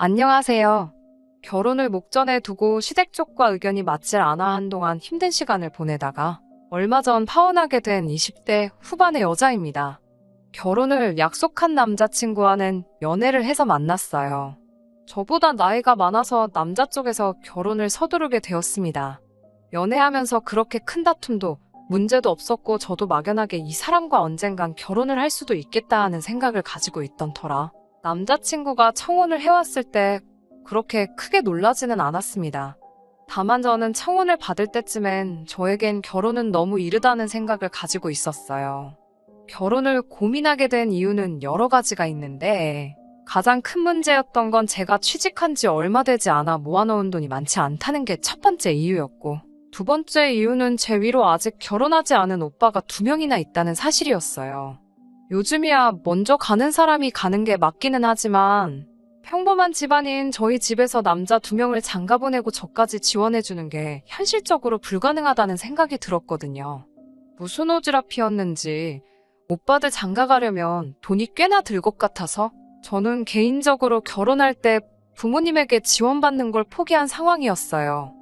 안녕하세요. 결혼을 목전에 두고 시댁 쪽과 의견이 맞질 않아 한동안 힘든 시간을 보내다가 얼마 전 파혼하게 된 20대 후반의 여자입니다. 결혼을 약속한 남자친구와는 연애를 해서 만났어요. 저보다 나이가 많아서 남자 쪽에서 결혼을 서두르게 되었습니다. 연애하면서 그렇게 큰 다툼도 문제도 없었고 저도 막연하게 이 사람과 언젠간 결혼을 할 수도 있겠다 하는 생각을 가지고 있던 터라 남자친구가 청혼을 해왔을 때 그렇게 크게 놀라지는 않았습니다. 다만 저는 청혼을 받을 때쯤엔 저에겐 결혼은 너무 이르다는 생각을 가지고 있었어요. 결혼을 고민하게 된 이유는 여러 가지가 있는데 가장 큰 문제였던 건 제가 취직한 지 얼마 되지 않아 모아놓은 돈이 많지 않다는 게 첫 번째 이유였고, 두 번째 이유는 제 위로 아직 결혼하지 않은 오빠가 2명이나 있다는 사실이었어요. 요즘이야 먼저 가는 사람이 가는 게 맞기는 하지만 평범한 집안인 저희 집에서 남자 2명을 장가 보내고 저까지 지원해주는 게 현실적으로 불가능하다는 생각이 들었거든요. 무슨 오지랖이었는지 오빠들 장가 가려면 돈이 꽤나 들 것 같아서 저는 개인적으로 결혼할 때 부모님에게 지원받는 걸 포기한 상황이었어요.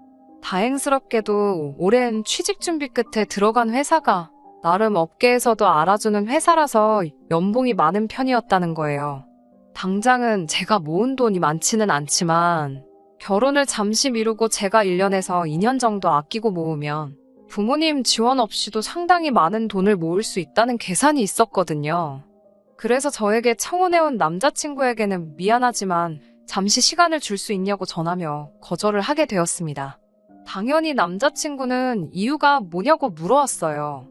다행스럽게도 오랜 취직 준비 끝에 들어간 회사가 나름 업계에서도 알아주는 회사라서 연봉이 많은 편이었다는 거예요. 당장은 제가 모은 돈이 많지는 않지만 결혼을 잠시 미루고 제가 1년에서 2년 정도 아끼고 모으면 부모님 지원 없이도 상당히 많은 돈을 모을 수 있다는 계산이 있었거든요. 그래서 저에게 청혼해온 남자친구에게는 미안하지만 잠시 시간을 줄 수 있냐고 전하며 거절을 하게 되었습니다. 당연히 남자친구는 이유가 뭐냐고 물어왔어요.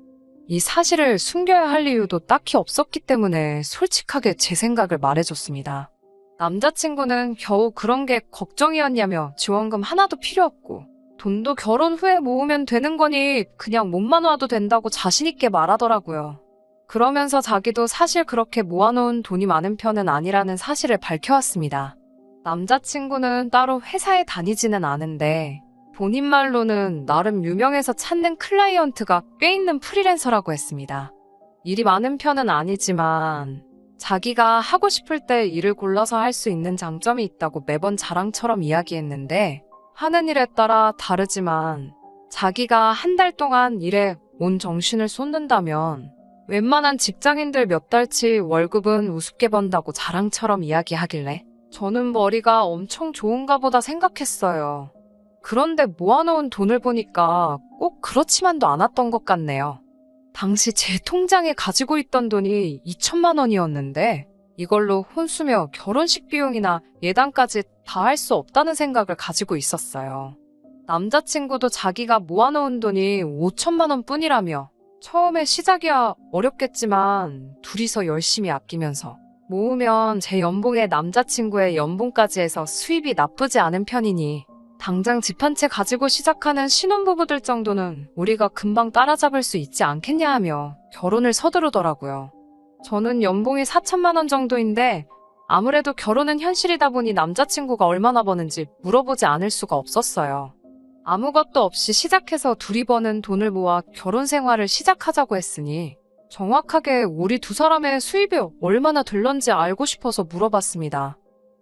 이 사실을 숨겨야 할 이유도 딱히 없었기 때문에 솔직하게 제 생각을 말해줬습니다. 남자친구는 겨우 그런 게 걱정이었냐며 지원금 하나도 필요 없고 돈도 결혼 후에 모으면 되는 거니 그냥 몸만 와도 된다고 자신있게 말하더라고요. 그러면서 자기도 사실 그렇게 모아놓은 돈이 많은 편은 아니라는 사실을 밝혀왔습니다. 남자친구는 따로 회사에 다니지는 않은데 본인 말로는 나름 유명해서 찾는 클라이언트가 꽤 있는 프리랜서라고 했습니다. 일이 많은 편은 아니지만 자기가 하고 싶을 때 일을 골라서 할 수 있는 장점이 있다고 매번 자랑처럼 이야기했는데 하는 일에 따라 다르지만 자기가 한 달 동안 일에 온 정신을 쏟는다면 웬만한 직장인들 몇 달치 월급은 우습게 번다고 자랑처럼 이야기하길래 저는 머리가 엄청 좋은가 보다 생각했어요. 그런데 모아놓은 돈을 보니까 꼭 그렇지만도 않았던 것 같네요. 당시 제 통장에 가지고 있던 돈이 2천만 원이었는데 이걸로 혼수며 결혼식 비용이나 예단까지 다 할 수 없다는 생각을 가지고 있었어요. 남자친구도 자기가 모아놓은 돈이 5천만 원 뿐이라며 처음에 시작이야 어렵겠지만 둘이서 열심히 아끼면서 모으면 제 연봉에 남자친구의 연봉까지 해서 수입이 나쁘지 않은 편이니 당장 집 한 채 가지고 시작하는 신혼부부들 정도는 우리가 금방 따라잡을 수 있지 않겠냐 하며 결혼을 서두르더라고요. 저는 연봉이 4천만 원 정도인데 아무래도 결혼은 현실이다 보니 남자친구가 얼마나 버는지 물어보지 않을 수가 없었어요. 아무것도 없이 시작해서 둘이 버는 돈을 모아 결혼 생활을 시작하자고 했으니 정확하게 우리 두 사람의 수입이 얼마나 될런지 알고 싶어서 물어봤습니다.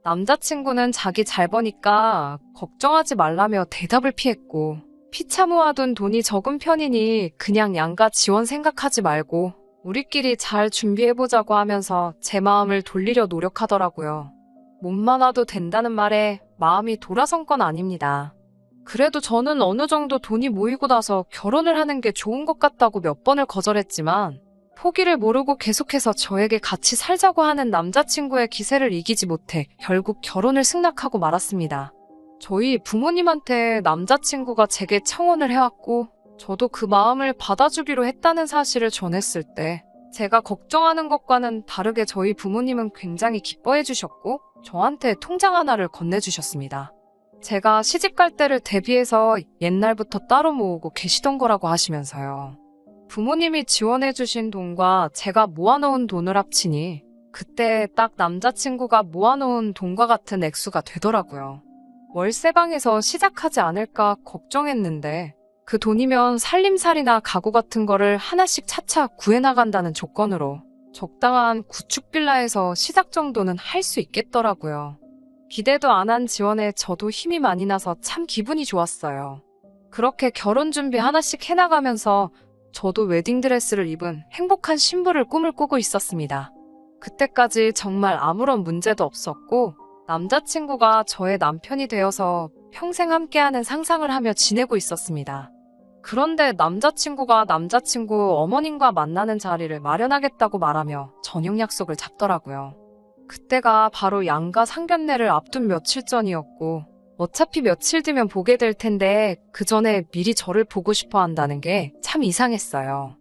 남자친구는 자기 잘 버니까 걱정하지 말라며 대답을 피했고 피차 모아둔 돈이 적은 편이니 그냥 양가 지원 생각하지 말고 우리끼리 잘 준비해보자고 하면서 제 마음을 돌리려 노력하더라고요. 몸만 와도 된다는 말에 마음이 돌아선 건 아닙니다. 그래도 저는 어느 정도 돈이 모이고 나서 결혼을 하는 게 좋은 것 같다고 몇 번을 거절했지만 포기를 모르고 계속해서 저에게 같이 살자고 하는 남자친구의 기세를 이기지 못해 결국 결혼을 승낙하고 말았습니다. 저희 부모님한테 남자친구가 제게 청혼을 해왔고 저도 그 마음을 받아주기로 했다는 사실을 전했을 때 제가 걱정하는 것과는 다르게 저희 부모님은 굉장히 기뻐해 주셨고 저한테 통장 하나를 건네주셨습니다. 제가 시집갈 때를 대비해서 옛날부터 따로 모으고 계시던 거라고 하시면서요. 부모님이 지원해주신 돈과 제가 모아놓은 돈을 합치니 그때 딱 남자친구가 모아놓은 돈과 같은 액수가 되더라고요. 월세방에서 시작하지 않을까 걱정했는데 그 돈이면 살림살이나 가구 같은 거를 하나씩 차차 구해나간다는 조건으로 적당한 구축 빌라에서 시작 정도는 할 수 있겠더라고요. 기대도 안 한 지원에 저도 힘이 많이 나서 참 기분이 좋았어요. 그렇게 결혼 준비 하나씩 해나가면서 저도 웨딩드레스를 입은 행복한 신부를 꿈을 꾸고 있었습니다. 그때까지 정말 아무런 문제도 없었고 남자친구가 저의 남편이 되어서 평생 함께하는 상상을 하며 지내고 있었습니다. 그런데 남자친구가 남자친구 어머님과 만나는 자리를 마련하겠다고 말하며 저녁 약속을 잡더라고요. 그때가 바로 양가 상견례를 앞둔 며칠 전이었고 어차피 며칠 뒤면 보게 될 텐데 그 전에 미리 저를 보고 싶어 한다는 게 참 이상했어요.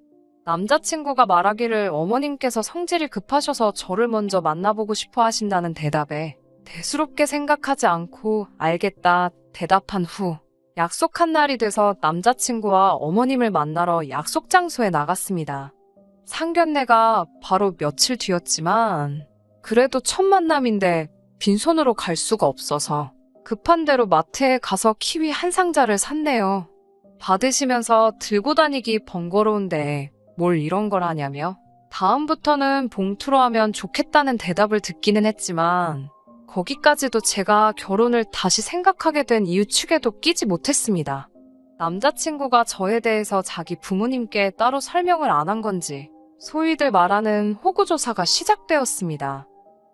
남자친구가 말하기를 어머님께서 성질이 급하셔서 저를 먼저 만나보고 싶어 하신다는 대답에 대수롭게 생각하지 않고 알겠다 대답한 후 약속한 날이 돼서 남자친구와 어머님을 만나러 약속 장소에 나갔습니다. 상견례가 바로 며칠 뒤였지만 그래도 첫 만남인데 빈손으로 갈 수가 없어서 급한 대로 마트에 가서 키위 한 상자를 샀네요. 받으시면서 들고 다니기 번거로운데 뭘 이런 걸 하냐며 다음부터는 봉투로 하면 좋겠다는 대답을 듣기는 했지만 거기까지도 제가 결혼을 다시 생각하게 된 이유 축에도 끼지 못했습니다. 남자친구가 저에 대해서 자기 부모님께 따로 설명을 안 한 건지 소위들 말하는 호구조사가 시작되었습니다.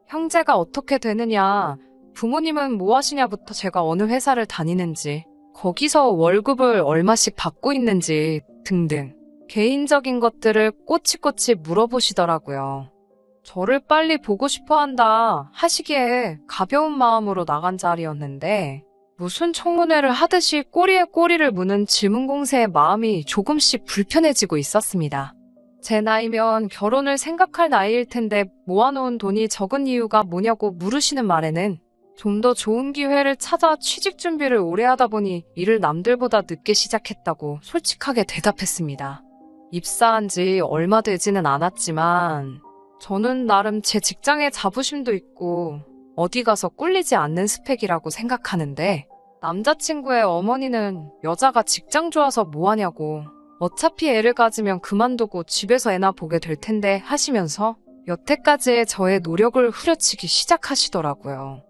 형제가 어떻게 되느냐, 부모님은 뭐 하시냐부터 제가 어느 회사를 다니는지, 거기서 월급을 얼마씩 받고 있는지 등등 개인적인 것들을 꼬치꼬치 물어보시더라고요. 저를 빨리 보고 싶어 한다 하시기에 가벼운 마음으로 나간 자리였는데 무슨 청문회를 하듯이 꼬리에 꼬리를 무는 질문 공세에 마음이 조금씩 불편해지고 있었습니다. 제 나이면 결혼을 생각할 나이일 텐데 모아놓은 돈이 적은 이유가 뭐냐고 물으시는 말에는 좀 더 좋은 기회를 찾아 취직 준비를 오래 하다 보니 일을 남들보다 늦게 시작했다고 솔직하게 대답했습니다. 입사한 지 얼마 되지는 않았지만 저는 나름 제 직장에 자부심도 있고 어디 가서 꿀리지 않는 스펙이라고 생각하는데 남자친구의 어머니는 여자가 직장 좋아서 뭐하냐고 어차피 애를 가지면 그만두고 집에서 애나 보게 될 텐데 하시면서 여태까지의 저의 노력을 후려치기 시작하시더라고요.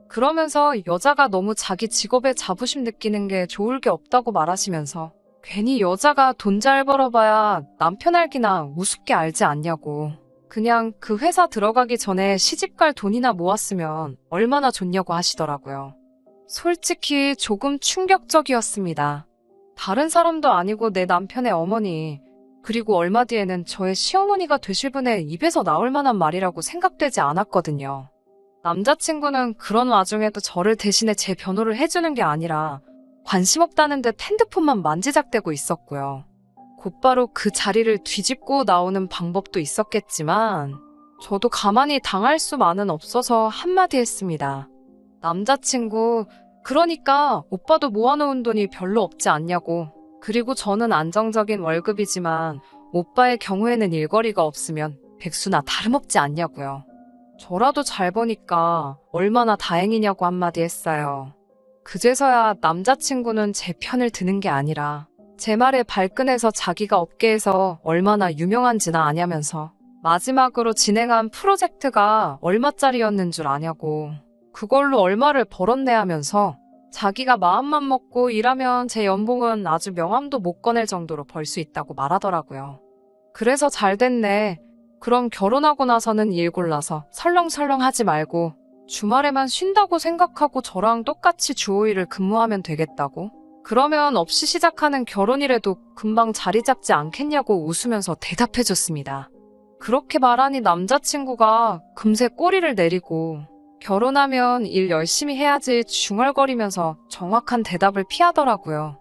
그러면서 여자가 너무 자기 직업에 자부심 느끼는 게 좋을 게 없다고 말하시면서 괜히 여자가 돈 잘 벌어봐야 남편 알기나 우습게 알지 않냐고 그냥 그 회사 들어가기 전에 시집갈 돈이나 모았으면 얼마나 좋냐고 하시더라고요. 솔직히 조금 충격적이었습니다. 다른 사람도 아니고 내 남편의 어머니, 그리고 얼마 뒤에는 저의 시어머니가 되실 분의 입에서 나올 만한 말이라고 생각되지 않았거든요. 남자친구는 그런 와중에도 저를 대신해 제 변호를 해주는 게 아니라 관심 없다는 듯 핸드폰만 만지작대고 있었고요. 곧바로 그 자리를 뒤집고 나오는 방법도 있었겠지만 저도 가만히 당할 수만은 없어서 한마디 했습니다. 남자친구, 그러니까 오빠도 모아놓은 돈이 별로 없지 않냐고. 그리고 저는 안정적인 월급이지만 오빠의 경우에는 일거리가 없으면 백수나 다름없지 않냐고요. 저라도 잘 버니까 얼마나 다행이냐고 한마디 했어요. 그제서야 남자친구는 제 편을 드는 게 아니라 제 말에 발끈해서 자기가 업계에서 얼마나 유명한지나 아냐면서 마지막으로 진행한 프로젝트가 얼마짜리였는 줄 아냐고 그걸로 얼마를 벌었네 하면서 자기가 마음만 먹고 일하면 제 연봉은 아주 명함도 못 꺼낼 정도로 벌 수 있다고 말하더라고요. 그래서 잘 됐네. 그럼 결혼하고 나서는 일 골라서 설렁설렁 하지 말고 주말에만 쉰다고 생각하고 저랑 똑같이 주 5일을 근무하면 되겠다고? 그러면 없이 시작하는 결혼이라도 금방 자리 잡지 않겠냐고 웃으면서 대답해줬습니다. 그렇게 말하니 남자친구가 금세 꼬리를 내리고 결혼하면 일 열심히 해야지 중얼거리면서 정확한 대답을 피하더라고요.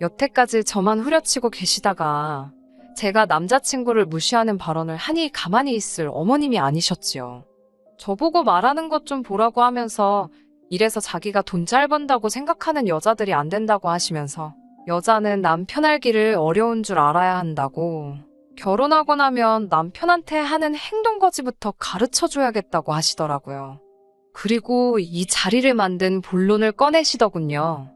여태까지 저만 후려치고 계시다가 제가 남자친구를 무시하는 발언을 하니 가만히 있을 어머님이 아니셨지요. 저보고 말하는 것 좀 보라고 하면서 이래서 자기가 돈 잘 번다고 생각하는 여자들이 안 된다고 하시면서 여자는 남편 알기를 어려운 줄 알아야 한다고 결혼하고 나면 남편한테 하는 행동거지부터 가르쳐줘야겠다고 하시더라고요. 그리고 이 자리를 만든 본론을 꺼내시더군요.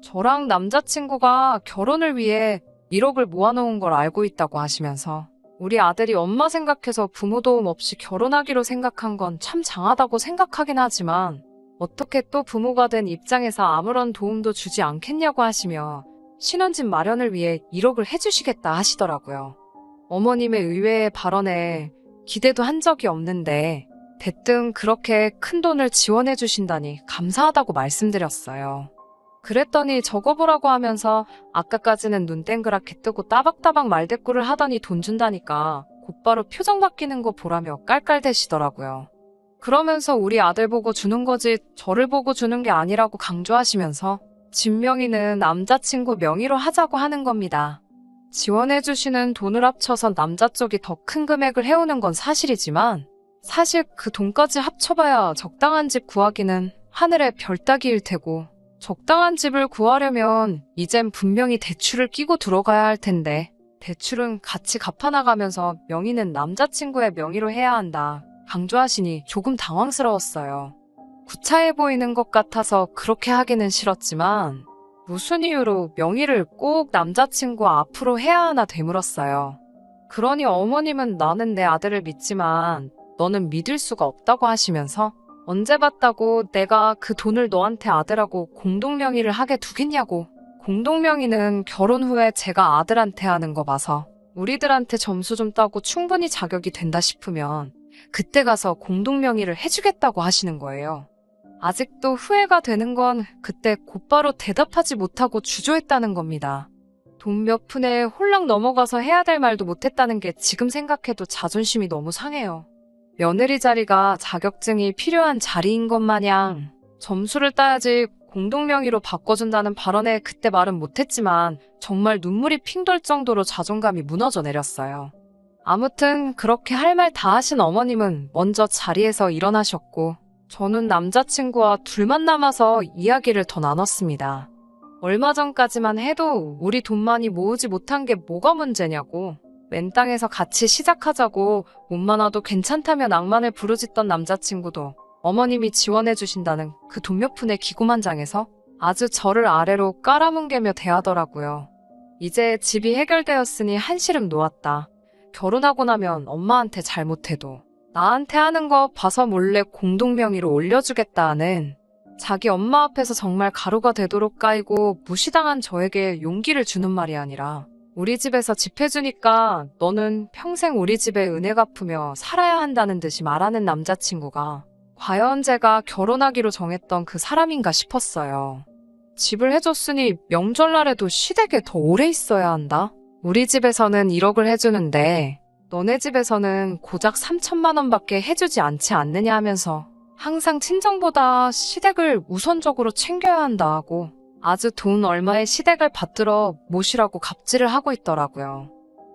저랑 남자친구가 결혼을 위해 1억을 모아놓은 걸 알고 있다고 하시면서 우리 아들이 엄마 생각해서 부모 도움 없이 결혼하기로 생각한 건 참 장하다고 생각하긴 하지만 어떻게 또 부모가 된 입장에서 아무런 도움도 주지 않겠냐고 하시며 신혼집 마련을 위해 1억을 해주시겠다 하시더라고요. 어머님의 의외의 발언에 기대도 한 적이 없는데 대뜸 그렇게 큰 돈을 지원해 주신다니 감사하다고 말씀드렸어요. 그랬더니 적어보라고 하면서 아까까지는 눈 땡그랗게 뜨고 따박따박 말대꾸를 하더니 돈 준다니까 곧바로 표정 바뀌는 거 보라며 깔깔대시더라고요. 그러면서 우리 아들 보고 주는 거지 저를 보고 주는 게 아니라고 강조하시면서 집 명의는 남자친구 명의로 하자고 하는 겁니다. 지원해주시는 돈을 합쳐서 남자 쪽이 더 큰 금액을 해오는 건 사실이지만 사실 그 돈까지 합쳐봐야 적당한 집 구하기는 하늘의 별 따기일 테고 적당한 집을 구하려면 이젠 분명히 대출을 끼고 들어가야 할 텐데 대출은 같이 갚아나가면서 명의는 남자친구의 명의로 해야 한다 강조하시니 조금 당황스러웠어요. 구차해 보이는 것 같아서 그렇게 하기는 싫었지만 무슨 이유로 명의를 꼭 남자친구 앞으로 해야 하나 되물었어요. 그러니 어머님은 나는 내 아들을 믿지만 너는 믿을 수가 없다고 하시면서 언제 봤다고 내가 그 돈을 너한테 아들하고 공동명의를 하게 두겠냐고. 공동명의는 결혼 후에 제가 아들한테 하는 거 봐서 우리들한테 점수 좀 따고 충분히 자격이 된다 싶으면 그때 가서 공동명의를 해주겠다고 하시는 거예요. 아직도 후회가 되는 건 그때 곧바로 대답하지 못하고 주저했다는 겁니다. 돈 몇 푼에 홀랑 넘어가서 해야 될 말도 못했다는 게 지금 생각해도 자존심이 너무 상해요. 며느리 자리가 자격증이 필요한 자리인 것 마냥 점수를 따야지 공동명의로 바꿔준다는 발언에 그때 말은 못했지만 정말 눈물이 핑 돌 정도로 자존감이 무너져 내렸어요. 아무튼 그렇게 할 말 다 하신 어머님은 먼저 자리에서 일어나셨고 저는 남자친구와 둘만 남아서 이야기를 더 나눴습니다. 얼마 전까지만 해도 우리 돈 많이 모으지 못한 게 뭐가 문제냐고 맨 땅에서 같이 시작하자고 몸만 와도 괜찮다며 낭만을 부르짖던 남자친구도 어머님이 지원해 주신다는 그 돈 몇 푼의 기고만장에서 아주 저를 아래로 깔아뭉개며 대하더라고요. 이제 집이 해결되었으니 한시름 놓았다. 결혼하고 나면 엄마한테 잘못해도 나한테 하는 거 봐서 몰래 공동명의로 올려주겠다는 자기 엄마 앞에서 정말 가루가 되도록 까이고 무시당한 저에게 용기를 주는 말이 아니라 우리 집에서 집 해주니까 너는 평생 우리 집에 은혜 갚으며 살아야 한다는 듯이 말하는 남자친구가 과연 제가 결혼하기로 정했던 그 사람인가 싶었어요. 집을 해줬으니 명절날에도 시댁에 더 오래 있어야 한다? 우리 집에서는 1억을 해주는데 너네 집에서는 고작 3천만 원밖에 해주지 않지 않느냐 하면서 항상 친정보다 시댁을 우선적으로 챙겨야 한다 하고 아주 돈 얼마의 시댁을 받들어 모시라고 갑질을 하고 있더라고요.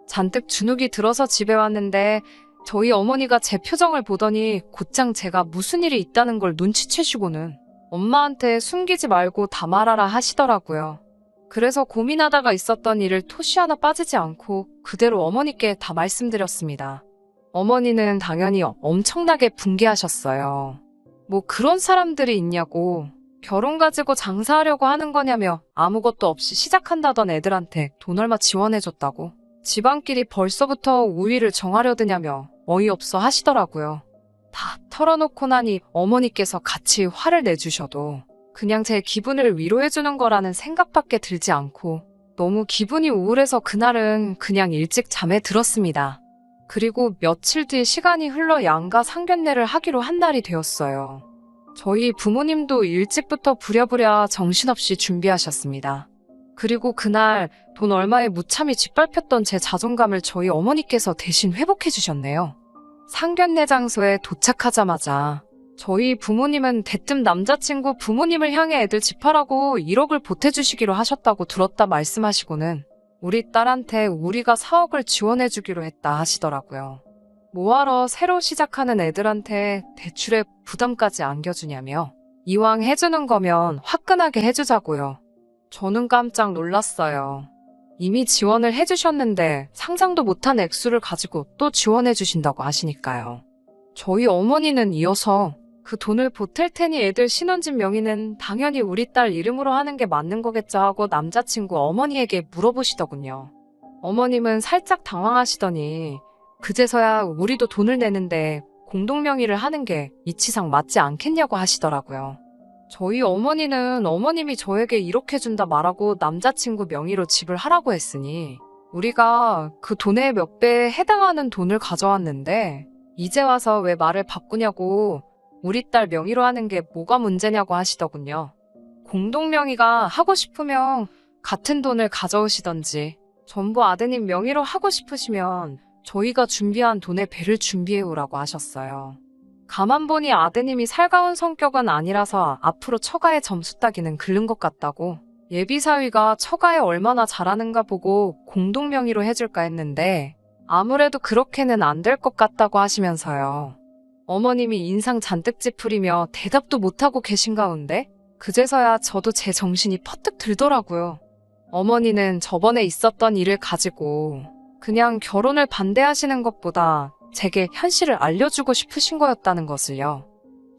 잔뜩 주눅이 들어서 집에 왔는데 저희 어머니가 제 표정을 보더니 곧장 제가 무슨 일이 있다는 걸 눈치채시고는 엄마한테 숨기지 말고 다 말하라 하시더라고요. 그래서 고민하다가 있었던 일을 토시 하나 빠지지 않고 그대로 어머니께 다 말씀드렸습니다. 어머니는 당연히 엄청나게 분개하셨어요. 뭐 그런 사람들이 있냐고. 결혼 가지고 장사하려고 하는 거냐며 아무것도 없이 시작한다던 애들한테 돈 얼마 지원해줬다고. 집안끼리 벌써부터 우위를 정하려드냐며 어이없어 하시더라고요. 다 털어놓고 나니 어머니께서 같이 화를 내주셔도 그냥 제 기분을 위로해주는 거라는 생각밖에 들지 않고 너무 기분이 우울해서 그날은 그냥 일찍 잠에 들었습니다. 그리고 며칠 뒤 시간이 흘러 양가 상견례를 하기로 한 날이 되었어요. 저희 부모님도 일찍부터 부랴부랴 정신없이 준비하셨습니다. 그리고 그날 돈 얼마에 무참히 짓밟혔던 제 자존감을 저희 어머니께서 대신 회복해 주셨네요. 상견례 장소에 도착하자마자 저희 부모님은 대뜸 남자친구 부모님을 향해 애들 집하라고 1억을 보태주시기로 하셨다고 들었다 말씀하시고는 우리 딸한테 우리가 4억을 지원해주기로 했다 하시더라고요. 뭐하러 새로 시작하는 애들한테 대출에 부담까지 안겨주냐며 이왕 해주는 거면 화끈하게 해주자고요. 저는 깜짝 놀랐어요. 이미 지원을 해주셨는데 상상도 못한 액수를 가지고 또 지원해주신다고 하시니까요. 저희 어머니는 이어서 그 돈을 보탤 테니 애들 신혼집 명의는 당연히 우리 딸 이름으로 하는 게 맞는 거겠죠 하고 남자친구 어머니에게 물어보시더군요. 어머님은 살짝 당황하시더니 그제서야 우리도 돈을 내는데 공동명의를 하는 게 이치상 맞지 않겠냐고 하시더라고요. 저희 어머니는 어머님이 저에게 이렇게 준다 말하고 남자친구 명의로 집을 하라고 했으니 우리가 그 돈의 몇 배에 해당하는 돈을 가져왔는데 이제 와서 왜 말을 바꾸냐고 우리 딸 명의로 하는 게 뭐가 문제냐고 하시더군요. 공동명의가 하고 싶으면 같은 돈을 가져오시던지 전부 아드님 명의로 하고 싶으시면 저희가 준비한 돈의 배를 준비해오라고 하셨어요. 가만 보니 아드님이 살가운 성격은 아니라서 앞으로 처가의 점수 따기는 글른 것 같다고 예비사위가 처가에 얼마나 잘하는가 보고 공동명의로 해줄까 했는데 아무래도 그렇게는 안 될 것 같다고 하시면서요. 어머님이 인상 잔뜩 찌푸리며 대답도 못하고 계신 가운데 그제서야 저도 제 정신이 퍼뜩 들더라고요. 어머니는 저번에 있었던 일을 가지고 그냥 결혼을 반대하시는 것보다 제게 현실을 알려주고 싶으신 거였다는 것을요.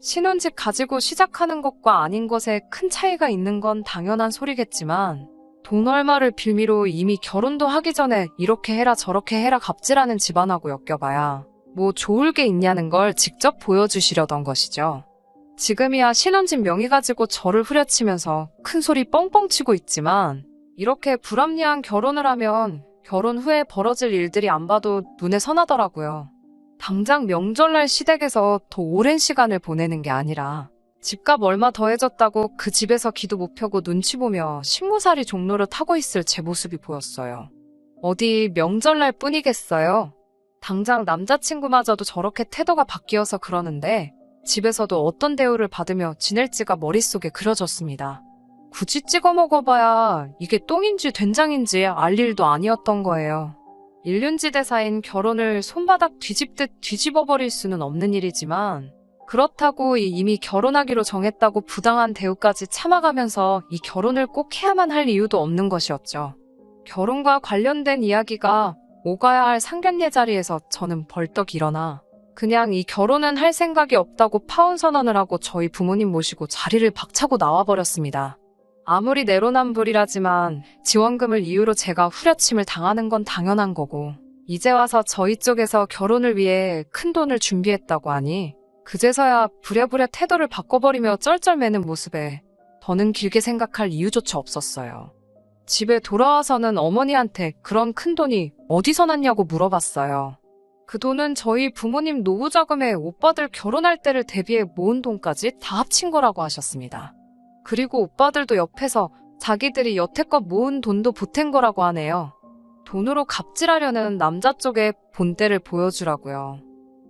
신혼집 가지고 시작하는 것과 아닌 것에 큰 차이가 있는 건 당연한 소리겠지만 돈 얼마를 빌미로 이미 결혼도 하기 전에 이렇게 해라 저렇게 해라 갑질하는 집안하고 엮여봐야 뭐 좋을 게 있냐는 걸 직접 보여주시려던 것이죠. 지금이야 신혼집 명의 가지고 저를 후려치면서 큰 소리 뻥뻥 치고 있지만 이렇게 불합리한 결혼을 하면 결혼 후에 벌어질 일들이 안 봐도 눈에 선하더라고요. 당장 명절날 시댁에서 더 오랜 시간을 보내는 게 아니라 집값 얼마 더해졌다고 그 집에서 기도 못 펴고 눈치 보며 10무살이 종로를 타고 있을 제 모습이 보였어요. 어디 명절날 뿐이겠어요. 당장 남자친구마저도 저렇게 태도가 바뀌어서 그러는데 집에서도 어떤 대우를 받으며 지낼지가 머릿속에 그려졌습니다. 굳이 찍어 먹어봐야 이게 똥인지 된장인지 알 일도 아니었던 거예요. 일륜지대사인 결혼을 손바닥 뒤집듯 뒤집어버릴 수는 없는 일이지만 그렇다고 이미 결혼하기로 정했다고 부당한 대우까지 참아가면서 이 결혼을 꼭 해야만 할 이유도 없는 것이었죠. 결혼과 관련된 이야기가 오가야 할 상견례 자리에서 저는 벌떡 일어나 그냥 이 결혼은 할 생각이 없다고 파혼 선언을 하고 저희 부모님 모시고 자리를 박차고 나와버렸습니다. 아무리 내로남불이라지만 지원금을 이유로 제가 후려침을 당하는 건 당연한 거고 이제 와서 저희 쪽에서 결혼을 위해 큰 돈을 준비했다고 하니 그제서야 부랴부랴 태도를 바꿔버리며 쩔쩔매는 모습에 더는 길게 생각할 이유조차 없었어요. 집에 돌아와서는 어머니한테 그런 큰 돈이 어디서 났냐고 물어봤어요. 그 돈은 저희 부모님 노후자금에 오빠들 결혼할 때를 대비해 모은 돈까지 다 합친 거라고 하셨습니다. 그리고 오빠들도 옆에서 자기들이 여태껏 모은 돈도 보탠 거라고 하네요. 돈으로 갑질하려는 남자 쪽의 본때를 보여주라고요.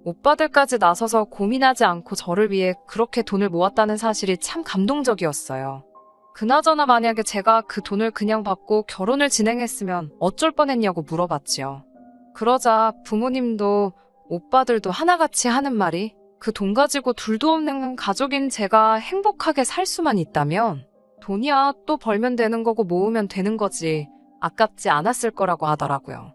오빠들까지 나서서 고민하지 않고 저를 위해 그렇게 돈을 모았다는 사실이 참 감동적이었어요. 그나저나 만약에 제가 그 돈을 그냥 받고 결혼을 진행했으면 어쩔 뻔했냐고 물어봤지요. 그러자 부모님도 오빠들도 하나같이 하는 말이 그 돈 가지고 둘도 없는 가족인 제가 행복하게 살 수만 있다면 돈이야 또 벌면 되는 거고 모으면 되는 거지 아깝지 않았을 거라고 하더라고요.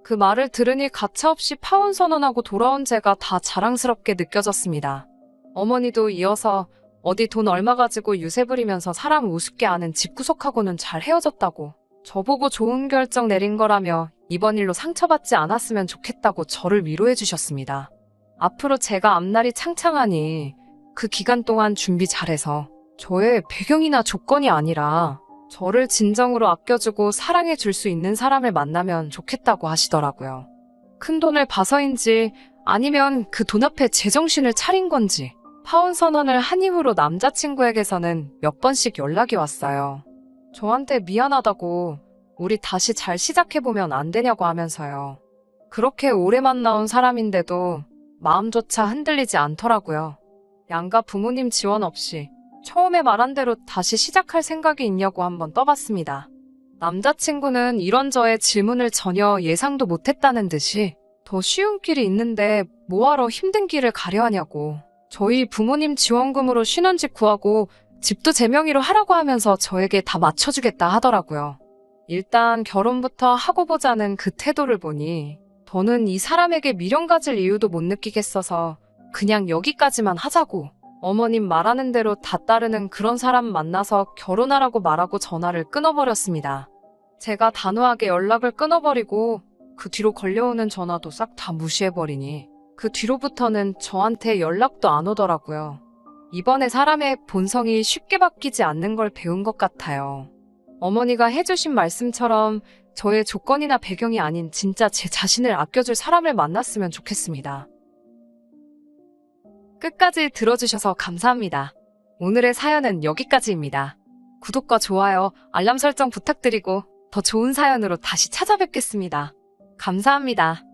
그 말을 들으니 가차없이 파혼 선언하고 돌아온 제가 다 자랑스럽게 느껴졌습니다. 어머니도 이어서 어디 돈 얼마 가지고 유세 부리면서 사람 우습게 아는 집구석하고는 잘 헤어졌다고 저보고 좋은 결정 내린 거라며 이번 일로 상처받지 않았으면 좋겠다고 저를 위로해 주셨습니다. 앞으로 제가 앞날이 창창하니 그 기간 동안 준비 잘해서 저의 배경이나 조건이 아니라 저를 진정으로 아껴주고 사랑해 줄 수 있는 사람을 만나면 좋겠다고 하시더라고요. 큰 돈을 봐서인지 아니면 그 돈 앞에 제정신을 차린 건지 파혼 선언을 한 이후로 남자친구에게서는 몇 번씩 연락이 왔어요. 저한테 미안하다고 우리 다시 잘 시작해보면 안 되냐고 하면서요. 그렇게 오래 만나온 사람인데도 마음조차 흔들리지 않더라고요. 양가 부모님 지원 없이 처음에 말한 대로 다시 시작할 생각이 있냐고 한번 떠봤습니다. 남자친구는 이런 저의 질문을 전혀 예상도 못했다는 듯이 더 쉬운 길이 있는데 뭐하러 힘든 길을 가려 하냐고 저희 부모님 지원금으로 신혼집 구하고 집도 제 명의로 하라고 하면서 저에게 다 맞춰주겠다 하더라고요. 일단 결혼부터 하고 보자는 그 태도를 보니 더는 이 사람에게 미련 가질 이유도 못 느끼겠어서 그냥 여기까지만 하자고 어머님 말하는 대로 다 따르는 그런 사람 만나서 결혼하라고 말하고 전화를 끊어버렸습니다. 제가 단호하게 연락을 끊어버리고 그 뒤로 걸려오는 전화도 싹 다 무시해버리니 그 뒤로부터는 저한테 연락도 안 오더라고요. 이번에 사람의 본성이 쉽게 바뀌지 않는 걸 배운 것 같아요. 어머니가 해주신 말씀처럼 저의 조건이나 배경이 아닌 진짜 제 자신을 아껴줄 사람을 만났으면 좋겠습니다. 끝까지 들어주셔서 감사합니다. 오늘의 사연은 여기까지입니다. 구독과 좋아요, 알람 설정 부탁드리고 더 좋은 사연으로 다시 찾아뵙겠습니다. 감사합니다.